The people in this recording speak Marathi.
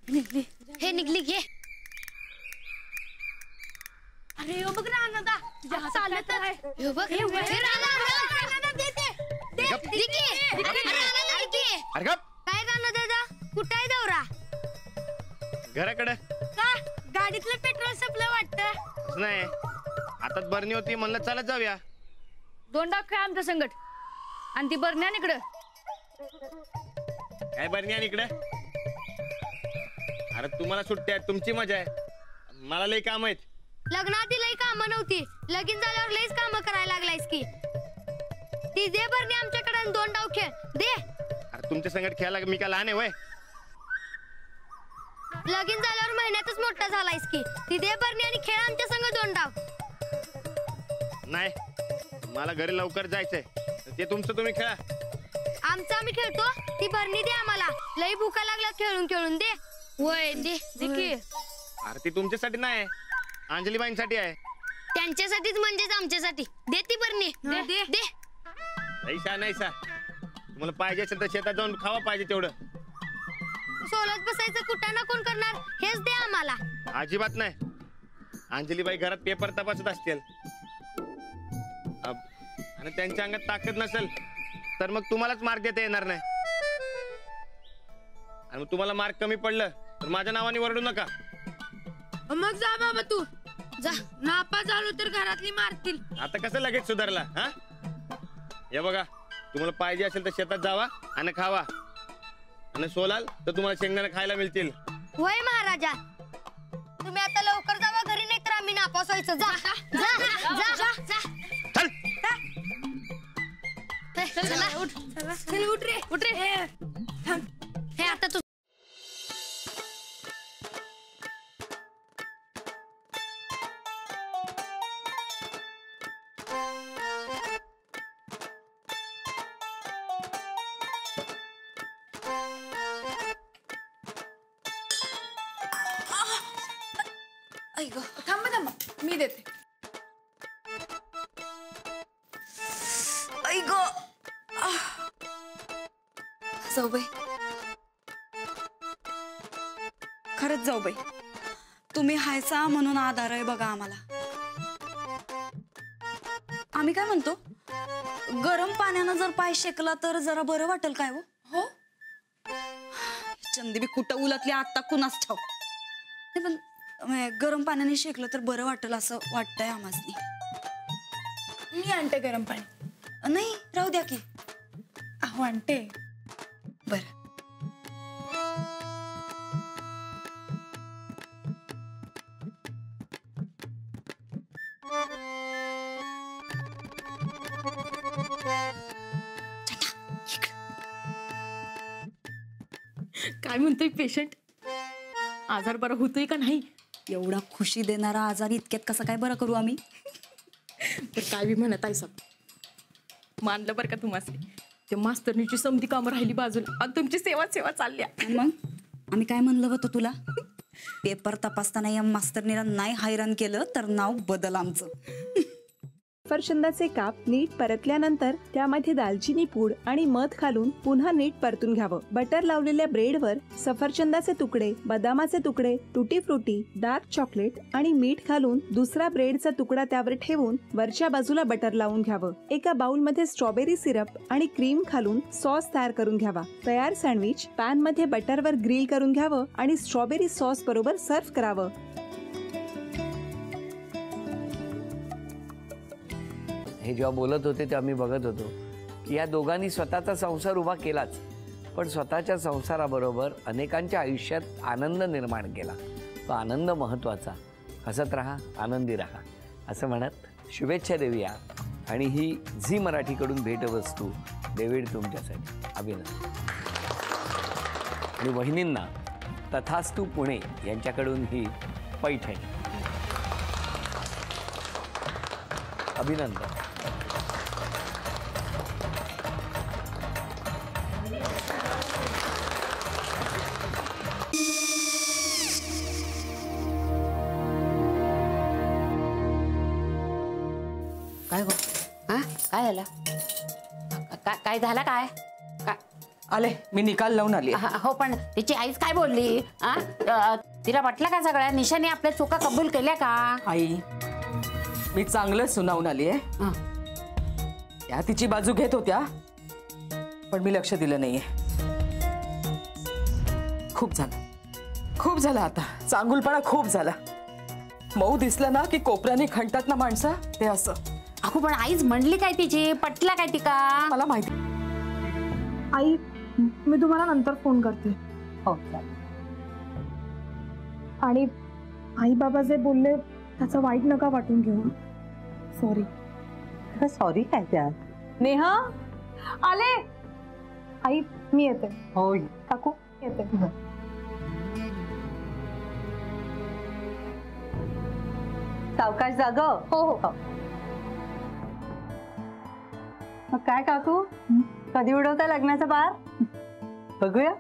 निघली हे निघली घे. अरे हो बघ ना अनदा तुझ्या हातात काय आहे? हे बघ हे अरे गप. काय राणा दादा कुठे आहे दौरा? घराकडे. का गाडीतलं पेट्रोल संपलं वाटतं. नाही हातात बरणी होती म्हणलं चालत जाऊया. 2 डाव काय आमचं संकट आणि ती बरण्या इकडं. काय बरणी आणि इकडे? अरे तुम्हाला सुट्ट्या आहेत तुमची मजा आहे, मला लई काम आहेत. लग्नात लई कामं नव्हती, लगीन झाल्यावर लईच कामं करायला लागलायस की. ती दे बरणी आमच्याकडे 2 डाव खेळ दे. अरे तुमच्या संकट खेळायला मी काय लहान आहे वय? लगीन झाल्यावर महिन्यातच मोठा झालायस की. ती दे बरणी आणि खेळ आमच्या संग 2 डाव. नाही मला घरी लवकर जायचंय, ते तुमचं तुम्ही खेळा. आमचं आम्ही खेळतो, ती बरणी दे आम्हाला. लई भुका लागला खेळून खेळून दे. वय दे दे की. अरे ती तुमच्यासाठी नाही, अंजलीबाईंसाठी आहे. त्यांच्यासाठीच म्हणजेच आमच्यासाठी. दे ती बरणी दे दे दे. ऐसा नाही सा, तुम्हाला पाहिजे असेल तर शेतात जाऊन खावा पाहिजे तेवढं. सोलत बसायचं कुठं ना कोण करणार, हेच दे आम्हाला. अजिबात नाही. अंजलीबाई घरात पेपर तपासत असतील आणि त्यांच्या अंगात ताकद नसेल तर मग तुम्हालाच मार्क देता येणार नाही. आणि मग तुम्हाला मार्क कमी पडलं तर माझ्या नावाने ओरडू नका. मग जा बाबा तू जा. नापास झालो तर घरातली मारतील. आता कसं लगेच सुधारला? हा हे बघा, तुम्हाला पाहिजे असेल तर शेतात जावा आणि खावा, आणि सोलाल तर तुम्हाला शेंगदाणे खायला मिळतील. होय महाराजा, तुम्ही आता लवकर जावा घरी, नाही तर आम्ही नापास व्हायचं. जा जा जा जा जा. चल चला उठ. चल उठ रे उठ रे. हे आता तू थांबा थांबा मी देते. जाऊबाई, खरंच जाऊबाई, तुम्ही हायचा म्हणून आधार आहे बघा आम्हाला. आम्ही काय म्हणतो, गरम पाण्यानं जर पाय शेकला तर जरा बरं वाटेल काय? हो चंदीबी कुठं उलटली आता कुणाच ठाव. नाही पण गरम पाण्याने शेकलं तर बरं वाटेल असं वाटतंय आम्हासनी. मी आणते गरम पाणी. नाही राहू द्या की. अहो आणते. बर. काय म्हणतोय पेशंट? आजार बरा होतोय का नाही? एवढा खुशी देणारा आजार इतक्यात कसा काय बरं करू आम्ही? तर काय बी म्हणत आहे सब मानलं बरं का तुम्हाला. ते मास्तरनीची समधी कामं राहिली बाजूला आणि तुमची सेवा चालल्या. मग आम्ही काय म्हणलं होतं तुला? पेपर तपासताना या मास्तरनीला नाही हैराण केलं तर नाव बदल आमचं. सफरचंदाचे काप नीट परतल्यानंतर त्यामध्ये दालचिनी पूड आणि मध घालून पुन्हा नीट परतून घ्यावं. बटर लावलेल्या ब्रेडवर सफरचंदाचे तुकडे, बदामाचे तुकडे, टुटी फ्रुटी, डार्क चॉकलेट आणि मीठ घालून दुसरा ब्रेडचा तुकडा त्यावर ठेवून वरच्या बाजूला बटर लावून घ्यावं. एका बाउलमध्ये स्ट्रॉबेरी सिरप आणि क्रीम घालून सॉस तयार करून घ्यावा. तयार सँडविच पॅन मध्ये बटरवर ग्रिल करून घ्यावं आणि स्ट्रॉबेरी सॉस बरोबर सर्व्ह करावं. हे जेव्हा बोलत होते तेव्हा मी बघत होतो की या दोघांनी स्वतःचा संसार उभा केलाच, पण स्वतःच्या संसाराबरोबर अनेकांच्या आयुष्यात आनंद निर्माण केला. तो आनंद महत्त्वाचा. हसत राहा, आनंदी राहा असं म्हणत शुभेच्छा देऊया. आणि ही झी मराठीकडून भेटवस्तू डेव्हिड तुमच्यासाठी. अभिनंदन. आणि वहिनींना तथास्तू पुणे यांच्याकडून ही पैठणी. अभिनंदन. काय गो? हा काय झालं? काय झालं? काय आले, मी निकाल लावून आली. हो, पण तिची आईच काय बोलली? तिला वाटलं का सगळ्या निशाने आपल्या चुका कबूल केल्या का? आई, मी चांगलं सुनावून आली आहे. त्या तिची बाजू घेत होत्या, पण मी लक्ष दिलं नाहीये. खूप झालं आता. चांगुलपणा खूप झाला. मऊ दिसलं ना की कोपऱ्याने खणतात ना माणसं, ते असं. अहो, पण आईच म्हणली काय तिची? पटला काय तिका? मला माहिती. आई, मी तुम्हाला नंतर फोन करते. हो. आणि आई बाबा जे बोलले त्याचं वाईट नका वाटून घेऊ. सॉरी. सॉरी काय त्या? नेहा आले. आई, मी येते. हो काकू येते. सावकाश जाग. हो हो. मग काय काकू, कधी उडवता लग्नाचा बार? बघूया.